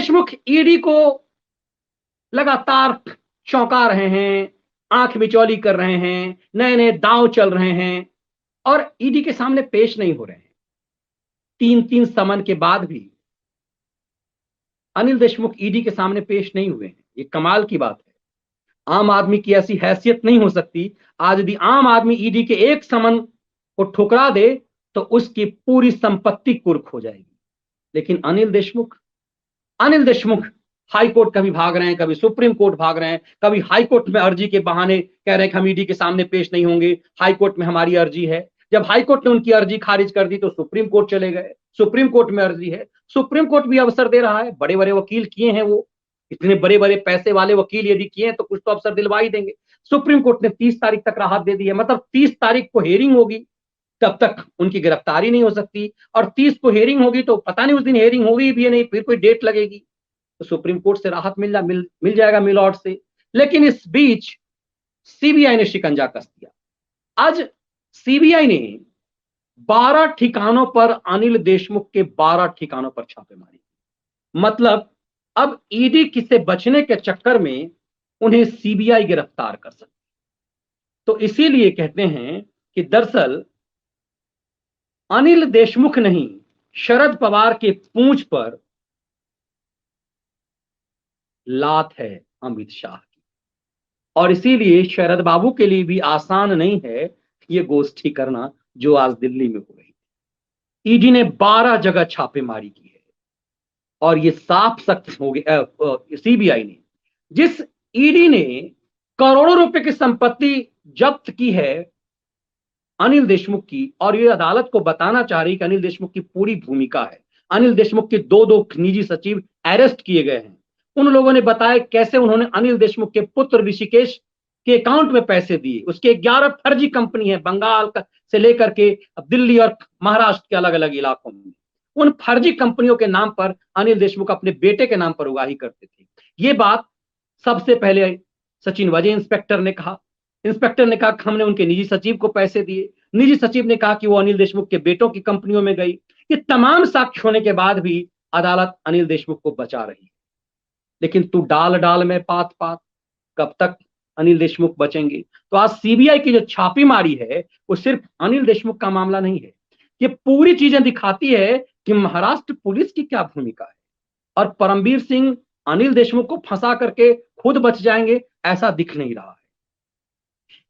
Deshmukh ED को लगातार चौंका रहे हैं, आंख मिचौली कर रहे हैं, नए नए दांव चल रहे हैं और ईडी के सामने पेश नहीं हो रहे हैं। 3-3 समन के बाद भी अनिल देशमुख ईडी के सामने पेश नहीं हुए हैं। ये कमाल की बात है। आम आदमी की ऐसी हैसियत नहीं हो सकती। आज यदि आम आदमी ईडी के एक समन को ठुकरा दे तो उसकी पूरी संपत्ति कुर्क हो जाएगी। लेकिन अनिल देशमुख हाई कोर्ट कभी भाग रहे हैं, कभी सुप्रीम कोर्ट भाग रहे हैं, कभी हाई कोर्ट में अर्जी के बहाने कह रहे हैं कि हम ईडी के सामने पेश नहीं होंगे, हाई कोर्ट में हमारी अर्जी है। जब हाई कोर्ट ने उनकी अर्जी खारिज कर दी तो सुप्रीम कोर्ट चले गए, सुप्रीम कोर्ट में अर्जी है, सुप्रीम कोर्ट भी अवसर दे रहा है। बड़े बड़े वकील किए हैं, वो इतने बड़े बड़े पैसे वाले वकील यदि किए हैं तो कुछ तो अवसर दिलवा ही देंगे। सुप्रीम कोर्ट ने 30 तारीख तक राहत दे दी है, मतलब 30 तारीख को हेयरिंग होगी, तब तक उनकी गिरफ्तारी नहीं हो सकती। और 30 को हेयरिंग होगी तो पता नहीं उस दिन हेयरिंग होगी भी या नहीं, फिर कोई डेट लगेगी तो सुप्रीम कोर्ट से राहत मिल जाएगा मिलॉर्ड से। लेकिन इस बीच सीबीआई ने शिकंजा कस दिया। आज सीबीआई ने 12 ठिकानों पर अनिल देशमुख के 12 ठिकानों पर छापेमारी। मतलब अब ईडी किसे बचने के चक्कर में उन्हें सीबीआई गिरफ्तार कर सकती। तो इसीलिए कहते हैं कि दरअसल अनिल देशमुख नहीं, शरद पवार के पूंछ पर लात है अमित शाह की। और इसीलिए शरद बाबू के लिए भी आसान नहीं है ये गोष्ठी करना जो आज दिल्ली में हो रही है। ईडी ने 12 जगह छापेमारी की है और ये साफ सख्त हो गया। सीबीआई ने, जिस ईडी ने करोड़ों रुपए की संपत्ति जब्त की है अनिल देशमुख की, और ये अदालत को बताना चाह रही कि अनिल देशमुख की पूरी भूमिका है। अनिल देशमुख के दो निजी सचिव अरेस्ट किए गए हैं। उन लोगों ने बताया कैसे उन्होंने अनिल देशमुख के पुत्र ऋषिकेश के अकाउंट में पैसे दिए। उसके 11 फर्जी कंपनी है, बंगाल से लेकर के दिल्ली और महाराष्ट्र के अलग अलग इलाकों में। उन फर्जी कंपनियों के नाम पर अनिल देशमुख अपने बेटे के नाम पर उगाही करते थे। ये बात सबसे पहले सचिन वजय इंस्पेक्टर ने कहा। इंस्पेक्टर ने कहा कि हमने उनके निजी सचिव को पैसे दिए। निजी सचिव ने कहा कि वो अनिल देशमुख के बेटों की कंपनियों में गई। ये तमाम साक्ष्य होने के बाद भी अदालत अनिल देशमुख को बचा रही है। लेकिन तू डाल डाल में पात पात, कब तक अनिल देशमुख बचेंगे? तो आज सीबीआई की जो छापेमारी है वो सिर्फ अनिल देशमुख का मामला नहीं है। ये पूरी चीजें दिखाती है कि महाराष्ट्र पुलिस की क्या भूमिका है। और परमबीर सिंह अनिल देशमुख को फंसा करके खुद बच जाएंगे ऐसा दिख नहीं रहा है।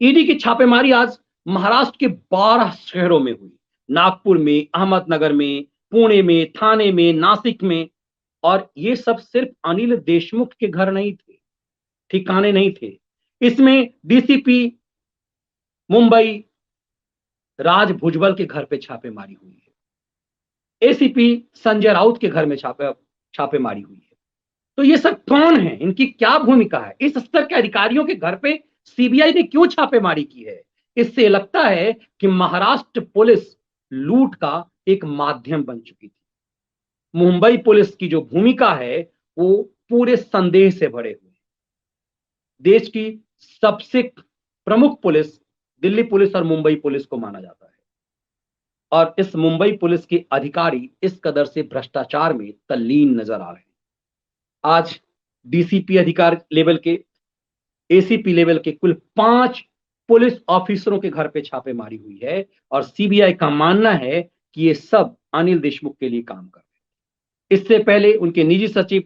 ईडी की छापेमारी आज महाराष्ट्र के 12 शहरों में हुई। नागपुर में, अहमदनगर में, पुणे में, थाने में, नासिक में। और ये सब सिर्फ अनिल देशमुख के घर नहीं थे, ठिकाने नहीं थे। इसमें डीसीपी मुंबई राज भुजबल के घर पे छापेमारी हुई है। एसीपी संजय राउत के घर में छापेमारी हुई है। तो ये सब कौन है, इनकी क्या भूमिका है? इस स्तर के अधिकारियों के घर पे सीबीआई ने क्यों छापेमारी की है? इससे लगता है कि महाराष्ट्र पुलिस लूट का एक माध्यम बन चुकी थी। मुंबई पुलिस की जो भूमिका है वो पूरे संदेह से भरे हुए। देश की सबसे प्रमुख पुलिस दिल्ली पुलिस और मुंबई पुलिस को माना जाता है। और इस मुंबई पुलिस के अधिकारी इस कदर से भ्रष्टाचार में तल्लीन नजर आ रहे हैं। आज डीसीपी अधिकार लेवल के, एसीपी लेवल के कुल 5 पुलिस ऑफिसरों के घर पे छापेमारी हुई है। और सीबीआई का मानना है कि ये सब अनिल देशमुख के लिए काम कर रहे हैं। इससे पहले उनके निजी सचिव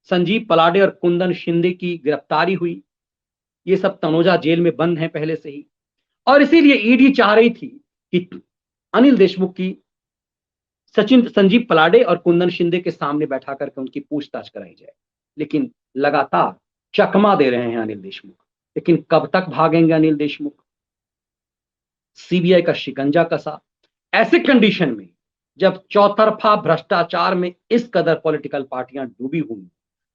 संजीव पलाडे और कुंदन शिंदे की गिरफ्तारी हुई। ये सब तनोजा जेल में बंद हैं पहले से ही। और इसीलिए ईडी चाह रही थी कि अनिल देशमुख की संजीव पलाडे और कुंदन शिंदे के सामने बैठा करके उनकी पूछताछ कराई जाए। लेकिन लगातार चकमा दे रहे हैं अनिल देशमुख। लेकिन कब तक भागेंगे अनिल देशमुख? सीबीआई का शिकंजा कसा। ऐसे कंडीशन में जब चौतरफा भ्रष्टाचार में इस कदर पॉलिटिकल पार्टियां डूबी हुई,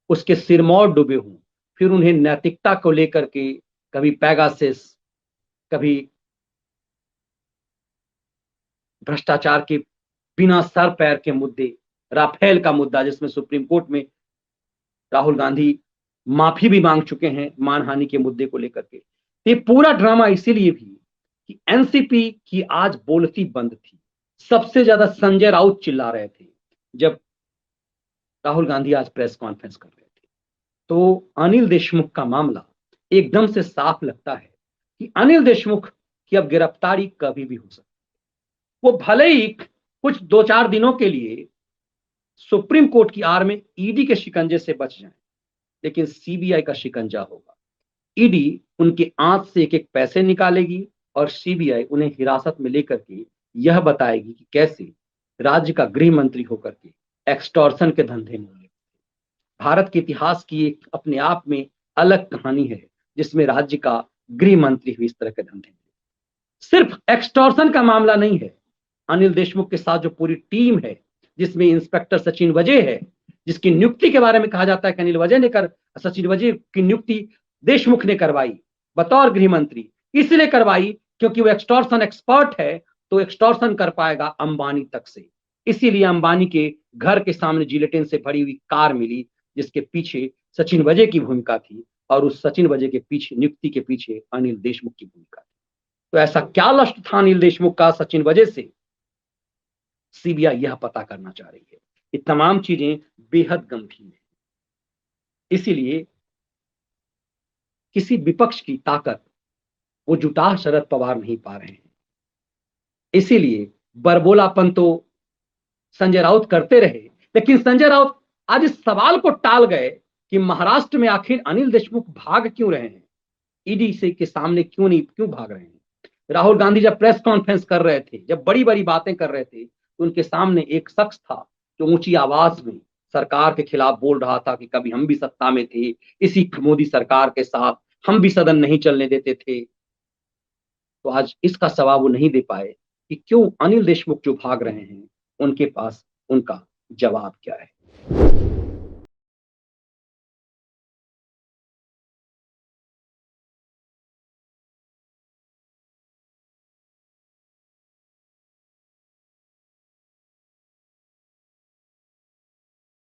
उसके सिरमौर डूबे हुए, फिर उन्हें नैतिकता को लेकर के कभी पेगासिस, कभी भ्रष्टाचार के बिना सर पैर के मुद्दे, राफेल का मुद्दा जिसमें सुप्रीम कोर्ट में राहुल गांधी माफी भी मांग चुके हैं मानहानि के मुद्दे को लेकर के। ये पूरा ड्रामा इसीलिए भी कि एनसीपी की आज बोलती बंद थी। सबसे ज्यादा संजय राउत चिल्ला रहे थे जब राहुल गांधी आज प्रेस कॉन्फ्रेंस कर रहे थे। तो अनिल देशमुख का मामला एकदम से साफ लगता है कि अनिल देशमुख की अब गिरफ्तारी कभी भी हो सकती है। वो भले ही कुछ 2-4 दिनों के लिए सुप्रीम कोर्ट की आड़ में ईडी के शिकंजे से बच जाएं, लेकिन सीबीआई का शिकंजा होगा। ईडी उनके आंत से एक एक पैसे निकालेगी और सीबीआई उन्हें हिरासत में लेकर के यह बताएगी कि कैसे राज्य का गृह मंत्री होकर के एक्सटॉर्शन के धंधे में लगे। भारत के इतिहास की एक अपने आप में अलग कहानी है जिसमें राज्य का गृह मंत्री भी इस तरह के धंधे में। सिर्फ एक्सटॉर्शन का मामला नहीं है, अनिल देशमुख के साथ जो पूरी टीम है, जिसमें इंस्पेक्टर सचिन वजय है, जिसकी नियुक्ति के बारे में कहा जाता है कि सचिन वजय की नियुक्ति देशमुख ने करवाई बतौर गृह मंत्री, इसलिए करवाई क्योंकि वो एक्सटॉर्शन एक्सपर्ट है, तो एक्सटॉर्शन कर पाएगा अंबानी तक से। इसीलिए अंबानी के घर के सामने जिलेटिन से भरी हुई कार मिली, जिसके पीछे सचिन वजय की भूमिका थी, और उस सचिन वजय के पीछे, नियुक्ति के पीछे अनिल देशमुख की भूमिका थी। तो ऐसा क्या लक्ष्य था अनिल देशमुख का सचिन वजय से, सीबीआई यह पता करना चाह रही है। ये तमाम चीजें बेहद गंभीर है। इसीलिए किसी विपक्ष की ताकत वो जुटा शरद पवार नहीं पा रहे हैं। इसीलिए बरबोलापन तो संजय राउत करते रहे, लेकिन संजय राउत आज इस सवाल को टाल गए कि महाराष्ट्र में आखिर अनिल देशमुख भाग क्यों रहे हैं, ईडी से के सामने क्यों भाग रहे हैं। राहुल गांधी जब प्रेस कॉन्फ्रेंस कर रहे थे, जब बड़ी बड़ी बातें कर रहे थे, तो उनके सामने एक शख्स था जो ऊंची आवाज में सरकार के खिलाफ बोल रहा था कि कभी हम भी सत्ता में थे, इसी मोदी सरकार के साथ हम भी सदन नहीं चलने देते थे। तो आज इसका जवाब वो नहीं दे पाए कि क्यों अनिल देशमुख जो भाग रहे हैं, उनके पास उनका जवाब क्या है।